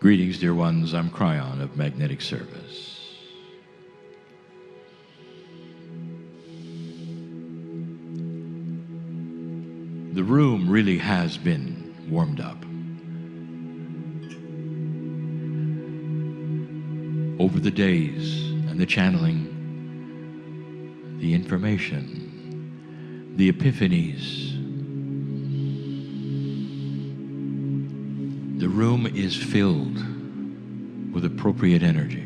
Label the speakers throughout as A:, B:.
A: Greetings, dear ones. I'm Kryon of Magnetic Service. The room really has been warmed up. Over the days and the channeling, the information, the epiphanies, the room is filled with appropriate energy.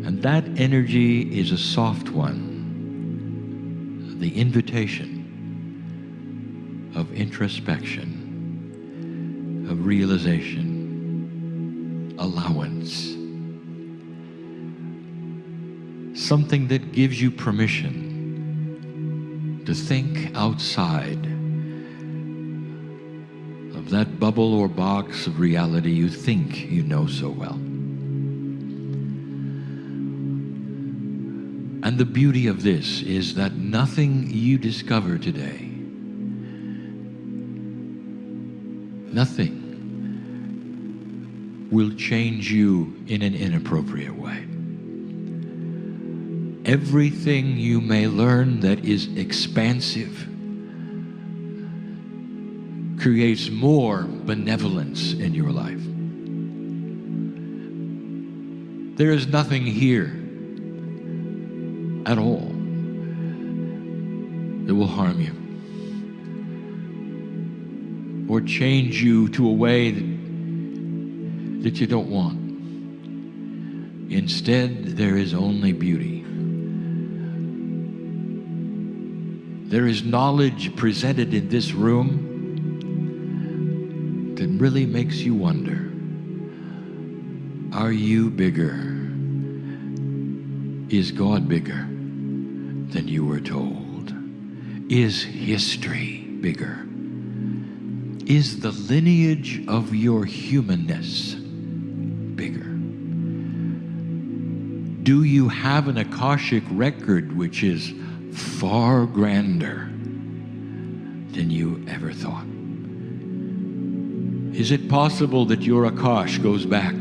A: And that energy is a soft one, the invitation of introspection, of realization, allowance. Something that gives you permission to think outside of that bubble or box of reality you think you know so well. And the beauty of this is that nothing you discover today, nothing will change you in an inappropriate way. Everything you may learn that is expansive creates more benevolence in your life. There is nothing here at all that will harm you or change you to a way that you don't want. Instead, there is only beauty. There is knowledge presented in this room that really makes you wonder, are you bigger? Is God bigger than you were told? Is history bigger? Is the lineage of your humanness bigger? Do you have an Akashic record which is far grander than you ever thought? Is it possible that your Akash goes back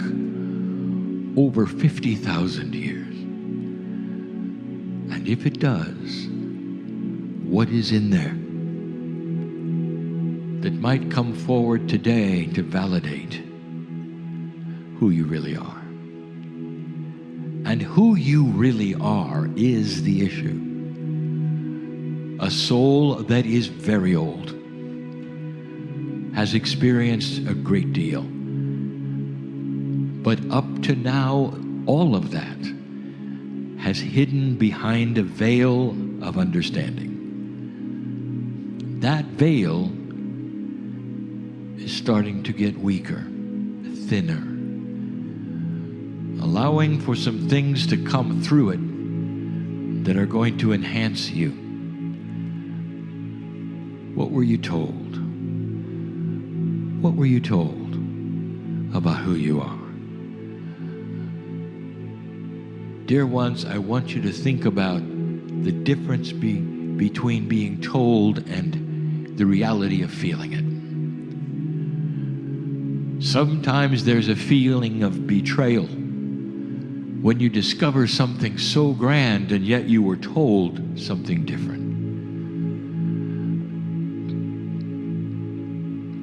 A: over 50,000 years? And if it does, what is in there that might come forward today to validate who you really are? And who you really are is the issue. A soul that is very old, has experienced a great deal. But up to now, all of that has hidden behind a veil of understanding. That veil is starting to get weaker, thinner, allowing for some things to come through it that are going to enhance you. What were you told? What were you told about who you are? Dear ones, I want you to think about the difference between being told and the reality of feeling it. Sometimes there's a feeling of betrayal when you discover something so grand and yet you were told something different.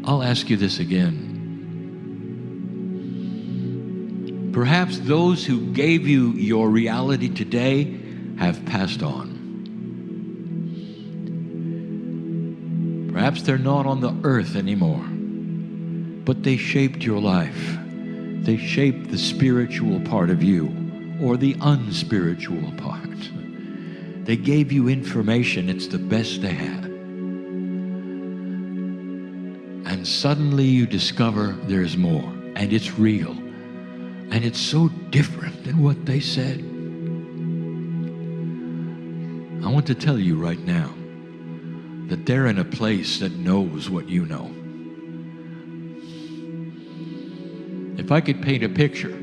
A: I'll ask you this again. Perhaps those who gave you your reality today have passed on. Perhaps they're not on the earth anymore, but they shaped your life. They shaped the spiritual part of you, or the unspiritual part. They gave you information. It's the best they had. And suddenly you discover there's more, and it's real, and it's so different than what they said. I want to tell you right now that they're in a place that knows what you know. If I could paint a picture,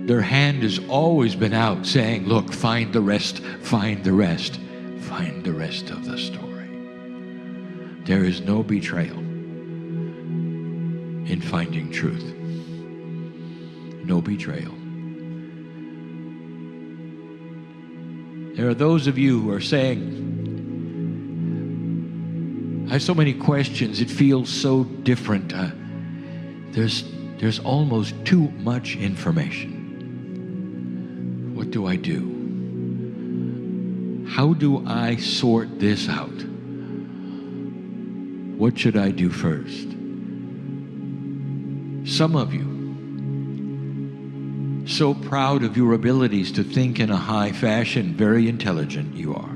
A: their hand has always been out saying, look, find the rest, find the rest, find the rest of the story. There is no betrayal. in finding truth. No betrayal. There are those of you who are saying, I have so many questions, it feels so different. There's almost too much information. What do I do? How do I sort this out? What should I do first? Some of you, so proud of your abilities to think in a high fashion, very intelligent you are.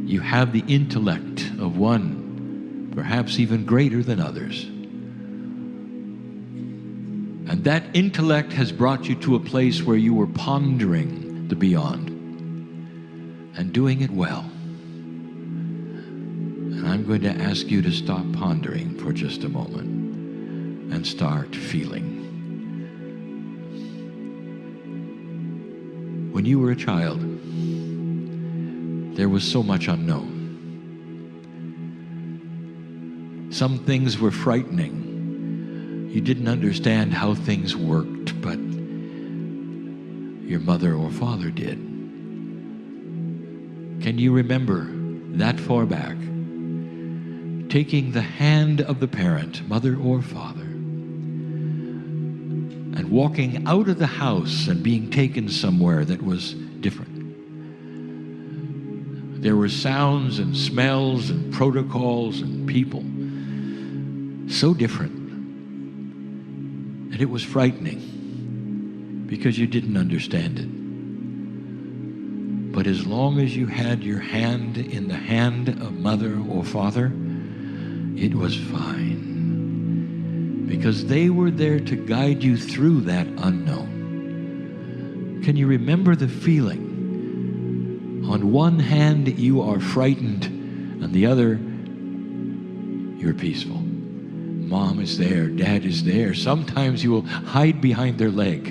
A: You have the intellect of one, perhaps even greater than others. And that intellect has brought you to a place where you were pondering the beyond and doing it well. And I'm going to ask you to stop pondering for just a moment and start feeling. When you were a child, there was so much unknown. Some things were frightening. You didn't understand how things worked, but your mother or father did. Can you remember that far back, taking the hand of the parent, mother or father, and walking out of the house and being taken somewhere that was different? There were sounds and smells and protocols and people so different. And it was frightening because you didn't understand it. But as long as you had your hand in the hand of mother or father, it was fine. Because they were there to guide you through that unknown. Can you remember the feeling? On one hand, you are frightened. On the other, you're peaceful. Mom is there, dad is there. Sometimes you will hide behind their leg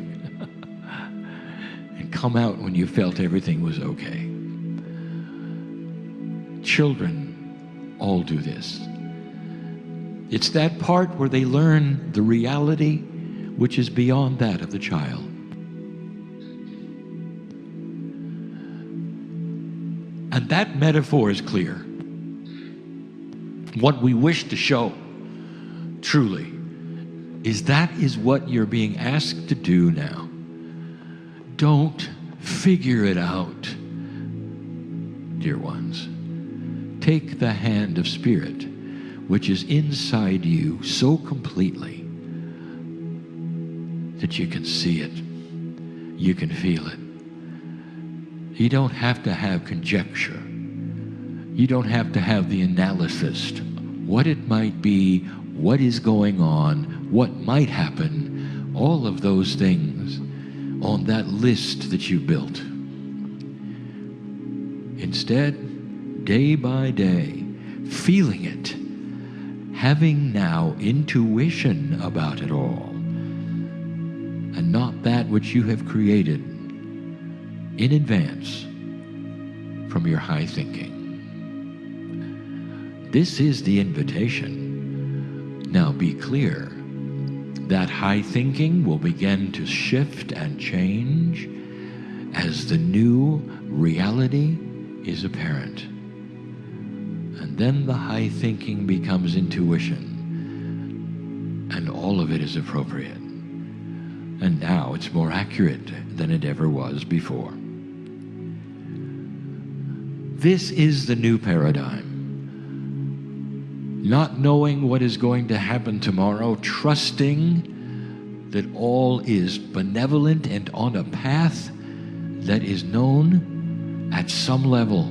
A: and come out when you felt everything was okay. Children all do this. It's that part where they learn the reality which is beyond that of the child. And that metaphor is clear. What we wish to show truly is that is what you're being asked to do now. Don't figure it out, dear ones. Take the hand of Spirit, which is inside you so completely that you can see it, you can feel it. You don't have to have conjecture. You don't have to have the analysis, what it might be, what is going on, what might happen, all of those things on that list that you built. Instead, day by day, feeling it, having now intuition about it all, and not that which you have created in advance from your high thinking. This is the invitation. Now be clear, that high thinking will begin to shift and change as the new reality is apparent. And then the high thinking becomes intuition, and all of it is appropriate. And now it's more accurate than it ever was before. This is the new paradigm. Not knowing what is going to happen tomorrow, trusting that all is benevolent and on a path that is known at some level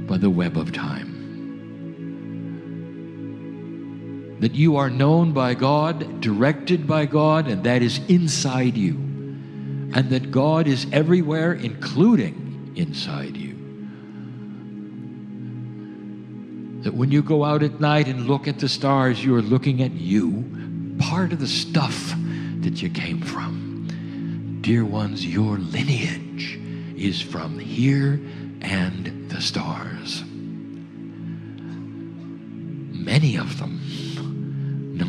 A: by the web of time. That you are known by God, directed by God, and that is inside you. And that God is everywhere, including inside you. That when you go out at night and look at the stars, you are looking at you, part of the stuff that you came from. Dear ones, your lineage is from here and the stars. Many of them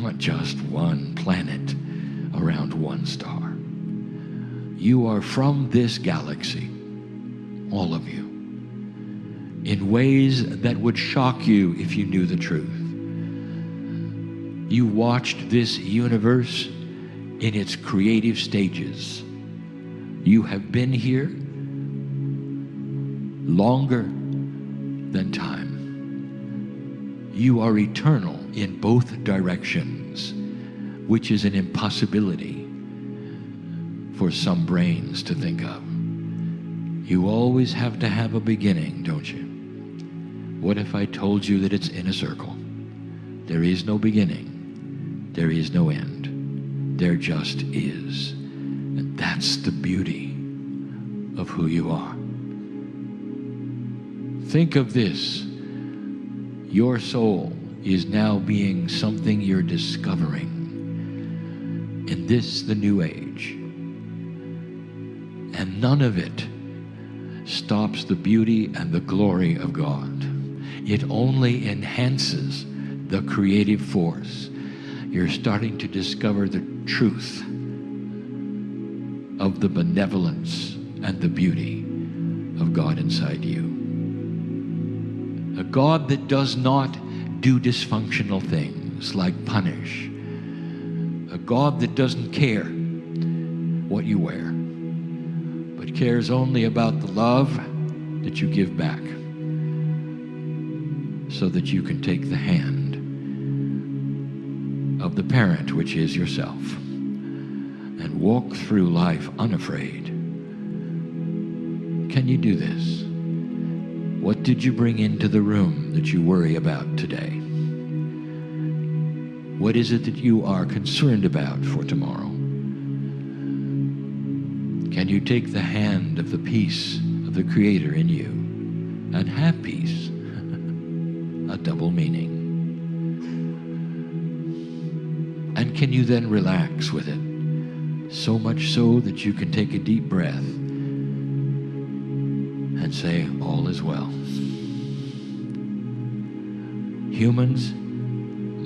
A: not just one planet around one star. You are from this galaxy, all of you, in ways that would shock you if you knew the truth. You watched this universe in its creative stages. You have been here longer than time. You are eternal in both directions, which is an impossibility for some brains to think of. You always have to have a beginning, don't you? What if I told you that it's in a circle? There is no beginning. There is no end. There just is. And that's the beauty of who you are. Think of this. Your soul is now being something you're discovering in this, the new age. And none of it stops the beauty and the glory of God. It only enhances the creative force. You're starting to discover the truth of the benevolence and the beauty of God inside you. A God that does not do dysfunctional things like punish. A God that doesn't care what you wear, but cares only about the love that you give back, so that you can take the hand of the parent, which is yourself, and walk through life unafraid. Can you do this? What did you bring into the room that you worry about today? What is it that you are concerned about for tomorrow? Can you take the hand of the peace of the Creator in you and have peace? A double meaning. And can you then relax with it? So much so that you can take a deep breath and say, all is well. Humans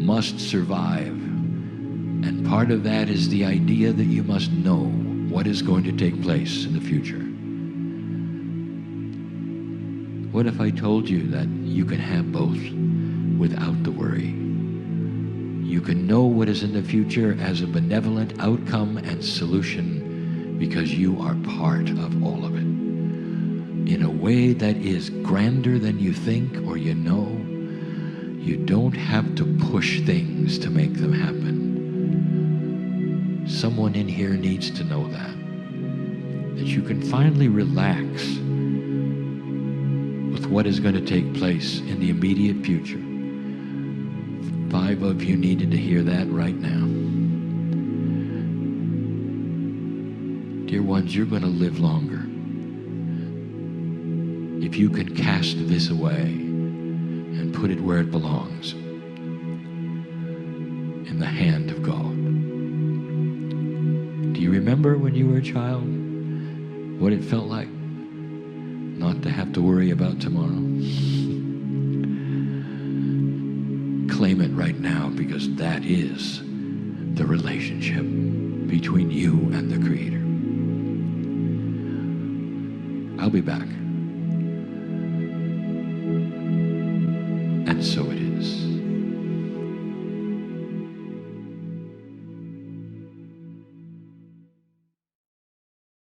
A: must survive. And part of that is the idea that you must know what is going to take place in the future. What if I told you that you can have both without the worry? You can know what is in the future as a benevolent outcome and solution because you are part of all of it. In a way that is grander than you think or you know. You don't have to push things to make them happen. Someone in here needs to know that you can finally relax with what is going to take place in the immediate future. 5 of you needed to hear that right now. Dear ones, you're going to live longer if you can cast this away and put it where it belongs, in the hand of God. Do you remember when you were a child, what it felt like not to have to worry about tomorrow? Claim it right now, because that is the relationship between you and the Creator. I'll be back. And so it is.